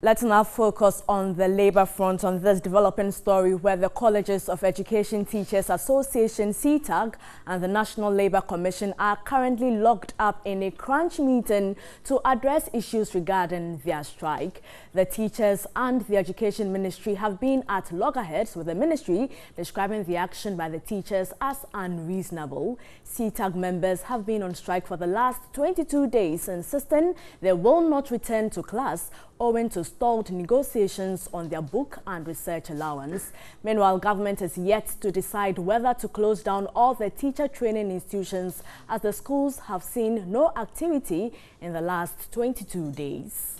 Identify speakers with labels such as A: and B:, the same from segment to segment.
A: Let's now focus on the labor front on this developing story where the Colleges of Education Teachers Association CETAG and the National Labour Commission are currently locked up in a crunch meeting to address issues regarding their strike. The teachers and the Education Ministry have been at loggerheads with the ministry, describing the action by the teachers as unreasonable. CETAG members have been on strike for the last 22 days, insisting they will not return to class owing to stalled negotiations on their book and research allowance. Meanwhile, government is yet to decide whether to close down all the teacher training institutions, as the schools have seen no activity in the last 22 days.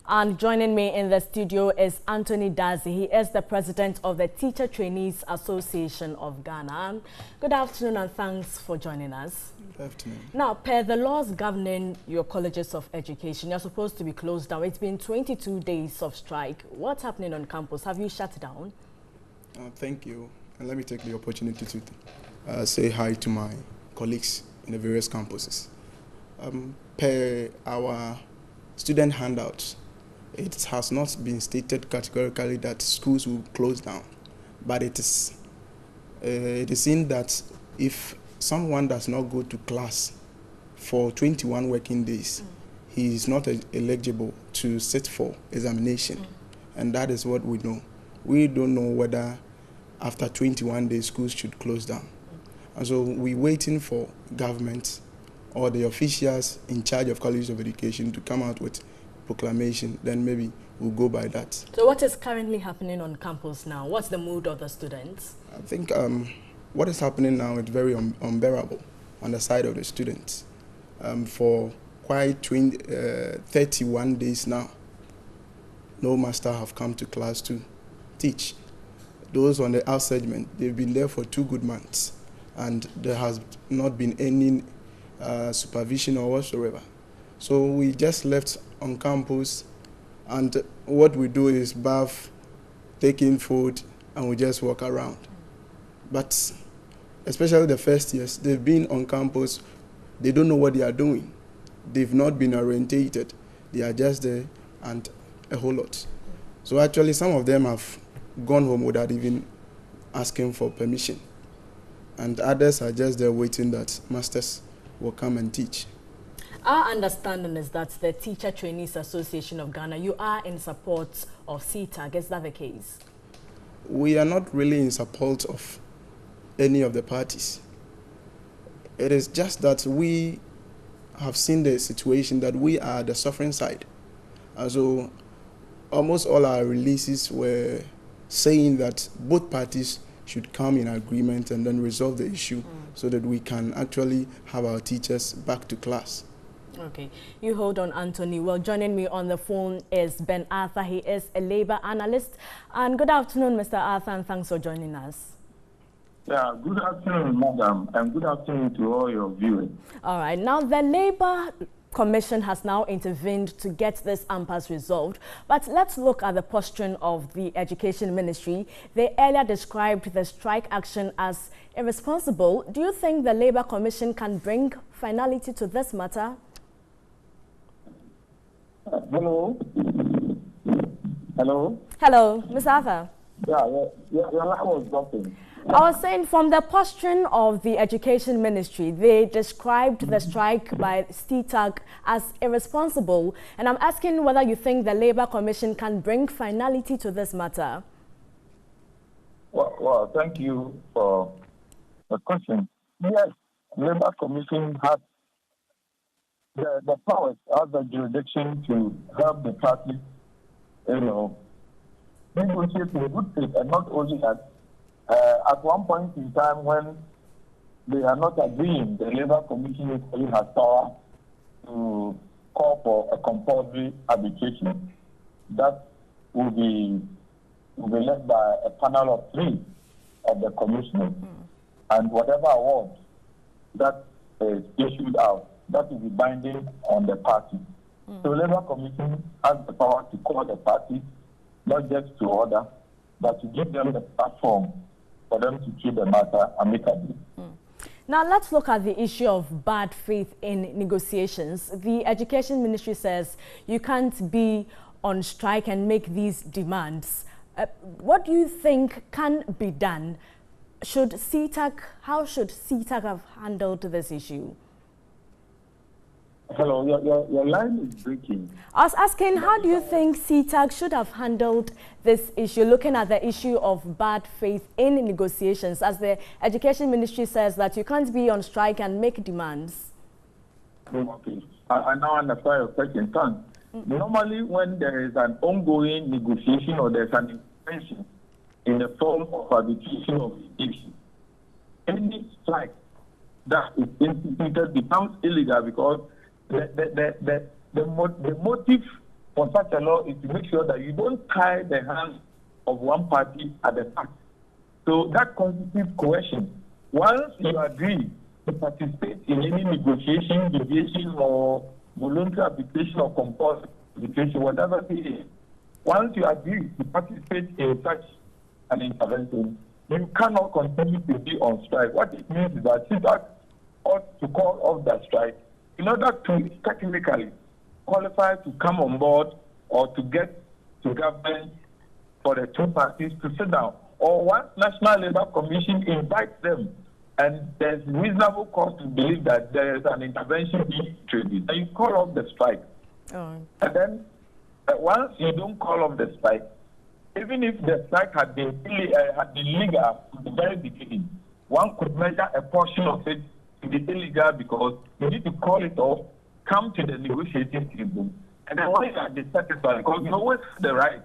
A: And joining me in the studio is Anthony Dazi. He is the president of the Teacher Trainees Association of Ghana. Good afternoon and thanks for joining us.
B: Good afternoon. Now,
A: per the laws governing your colleges of education, you're supposed to be closed down. It's been 22 days of strike. What's happening on campus? Have you shut down?
B: Thank you. And let me take the opportunity to say hi to my colleagues in the various campuses. Per our student handouts, it has not been stated categorically that schools will close down, but it is seen that if someone does not go to class for 21 working days, he is not eligible to sit for examination, and that is what we know. We don't know whether after 21 days schools should close down, and so we're waiting for government or the officials in charge of colleges of education to come out with proclamation, then maybe we'll go by that.
A: So what is currently happening on campus now? What's the mood of the students?
B: I think what is happening now is very unbearable on the side of the students. For quite 31 days now, no master have come to class to teach. Those on the out segment, they've been there for 2 good months, and there has not been any supervision or whatsoever. So we just left on campus, and what we do is bath, take in food, and we just walk around. But especially the first years, they've been on campus, they don't know what they are doing. They've not been orientated. They are just there and a whole lot. So actually some of them have gone home without even asking for permission. And others are just there waiting that masters will come and teach.
A: Our understanding is that the Teacher Trainees Association of Ghana, you are in support of CETAG. Is that the case?
B: We are not really in support of any of the parties. It is just that we have seen the situation that we are the suffering side. And so almost all our releases were saying that both parties should come in agreement and then resolve the issue so that we can actually have our teachers back to class.
A: Okay, you hold on, Anthony. Well, joining me on the phone is Ben Arthur. He is a labor analyst. And good afternoon, Mr. Arthur, and thanks for joining us.
C: Yeah, good afternoon, madam, and good afternoon to all your viewers.
A: All right, now the Labour Commission has now intervened to get this impasse resolved. But let's look at the posturing of the Education Ministry. They earlier described the strike action as irresponsible. Do you think the Labour Commission can bring finality to this matter?
C: Hello? Hello?
A: Hello, Ms. Arthur.
C: Yeah, your line was dropping.
A: I was saying from the posturing of the Education Ministry, they described the strike by CETAG as irresponsible. And I'm asking whether you think the Labour Commission can bring finality to this matter.
C: Well, thank you for the question. Yes, Labour Commission has the powers, has the jurisdiction to help the parties, negotiate in good faith, and not only that. At one point in time when they are not agreeing, the Labour Commission actually has power to call for a compulsory arbitration that will be led by a panel of 3 of the commissioners. And whatever award that is issued out, that will be binding on the party. So the Labour Commission has the power to call the parties, not just to order, but to give them the platform for them to treat the matter amicably.
A: Now let's look at the issue of bad faith in negotiations. The Education Ministry says you can't be on strike and make these demands. What do you think can be done? How should CETAG have handled this issue?
C: Hello, your line is breaking.
A: I was asking, how do you think CETAG should have handled this issue, looking at the issue of bad faith in negotiations, as the Education Ministry says that you can't be on strike and make demands?
C: Okay, I now understand your question. Normally, when there is an ongoing negotiation or there's an intervention in the form of arbitration of issue, any strike that is instituted becomes illegal because the motive for such a law is to make sure that you don't tie the hands of one party at the back. So that constitutes coercion. Once you agree to participate in any negotiation, deviation, or voluntary arbitration or compulsory arbitration, whatever it is, once you agree to participate in such an intervention, you cannot continue to be on strike. What it means is that CETAG ought to call off that strike in order to technically qualify to come on board or to get to government for the two parties to sit down. Or once National Labour Commission invites them and there's reasonable cause to believe that there is an intervention being introduced, then you call off the strike. And then once you don't call off the strike, even if the strike had been legal from the very beginning, one could measure a portion of it to be illegal because you need to call it off, come to the negotiating table, and then when you are dissatisfied, because you always have the right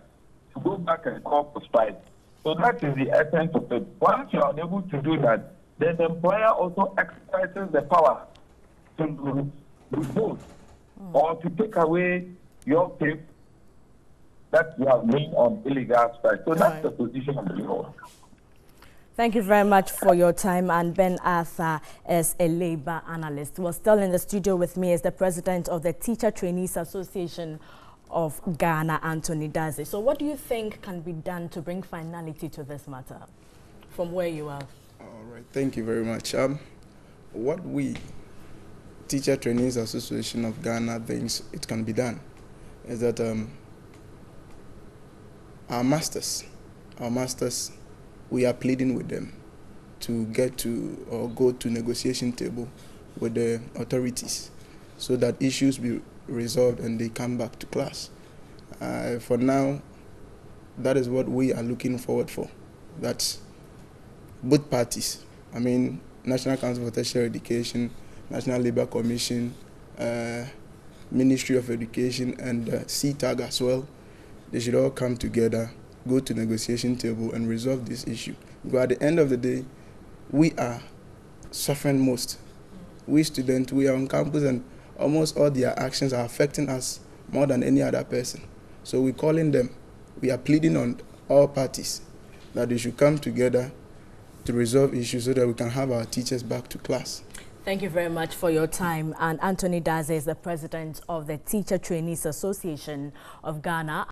C: to go back and call for strike. So that is the essence of it. Once you are able to do that, then the employer also exercises the power to vote or to take away your pay that you have made on illegal strike. So that's the position of the law.
A: Thank you very much for your time. And Ben Arthur is a labor analyst. Well, still in the studio with me is the president of the Teacher Trainees Association of Ghana, Anthony Daze. So what do you think can be done to bring finality to this matter from where you are?
B: All right, thank you very much. What we, Teacher Trainees Association of Ghana, thinks it can be done is that our masters, we are pleading with them to get to or go to negotiation table with the authorities so that issues be resolved and they come back to class. For now, that is what we are looking forward for. That's both parties. I mean, National Council for Tertiary Education, National Labour Commission, Ministry of Education, and CETAG as well. They should all come together, go to negotiation table and resolve this issue. Because at the end of the day, we are suffering most. We students, we are on campus and almost all their actions are affecting us more than any other person. So we're calling them, we are pleading on all parties that they should come together to resolve issues so that we can have our teachers back to class.
A: Thank you very much for your time. And Anthony Daze is the president of the Teacher Trainees Association of Ghana.